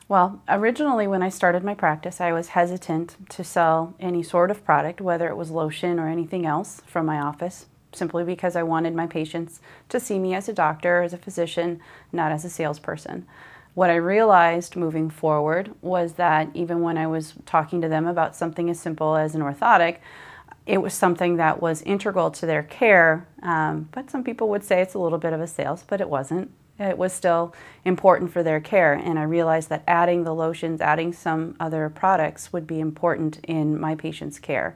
Well, originally when I started my practice, I was hesitant to sell any sort of product, whether it was lotion or anything else from my office, simply because I wanted my patients to see me as a doctor, as a physician, not as a salesperson. What I realized moving forward was that even when I was talking to them about something as simple as an orthotic, it was something that was integral to their care, but some people would say it's a little bit of a sales, but it wasn't. It was still important for their care, and I realized that adding the lotions, adding some other products would be important in my patient's care.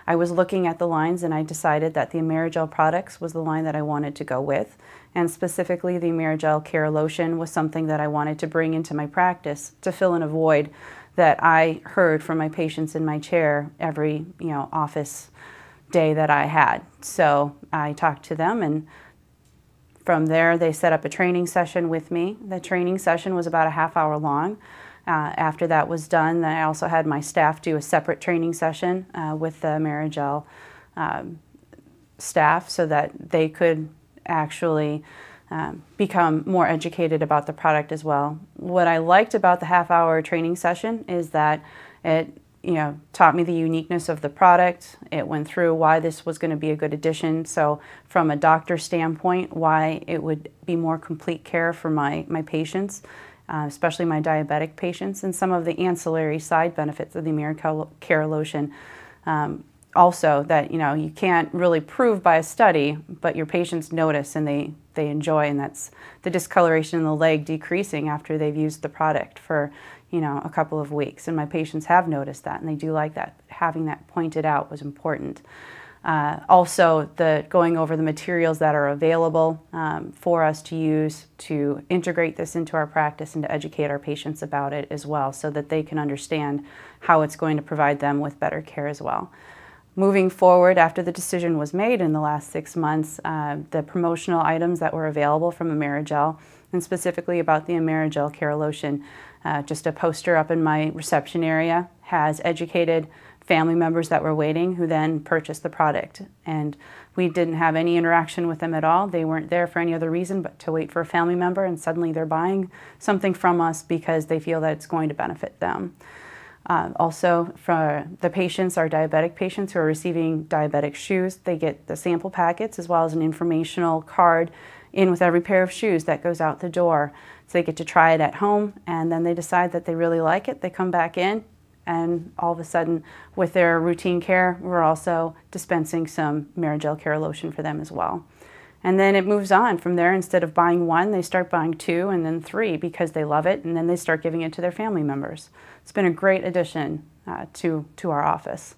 I was looking at the lines and I decided that the Amerigel products was the line that I wanted to go with, and specifically the Amerigel Care Lotion was something that I wanted to bring into my practice to fill in a void that I heard from my patients in my chair every office day that I had. So I talked to them, and from there, they set up a training session with me. The training session was about a half-hour long. After that was done, then I also had my staff do a separate training session with the Amerigel staff so that they could actually become more educated about the product as well. What I liked about the half-hour training session is that it taught me the uniqueness of the product. It went through why this was going to be a good addition. So from a doctor standpoint, why it would be more complete care for my patients, especially my diabetic patients, and some of the ancillary side benefits of the Amerigel Care Lotion. Also that, you can't really prove by a study, but your patients notice and they enjoy, and that's the discoloration in the leg decreasing after they've used the product for a couple of weeks. And my patients have noticed that, and they do like that. Having that pointed out was important. Also, going over the materials that are available for us to use to integrate this into our practice and to educate our patients about it as well, so that they can understand how it's going to provide them with better care as well. Moving forward, after the decision was made in the last 6 months, the promotional items that were available from Amerigel, and specifically about the Amerigel Care Lotion, just a poster up in my reception area, has educated family members that were waiting who then purchased the product. And we didn't have any interaction with them at all. They weren't there for any other reason but to wait for a family member, and suddenly they're buying something from us because they feel that it's going to benefit them. Also, for the patients, our diabetic patients who are receiving diabetic shoes, they get the sample packets as well as an informational card in with every pair of shoes that goes out the door. So they get to try it at home, and then they decide that they really like it. They come back in, and all of a sudden, with their routine care, we're also dispensing some Amerigel Care Lotion for them as well. And then it moves on from there. Instead of buying one, they start buying 2 and then 3 because they love it, and then they start giving it to their family members. It's been a great addition to our office.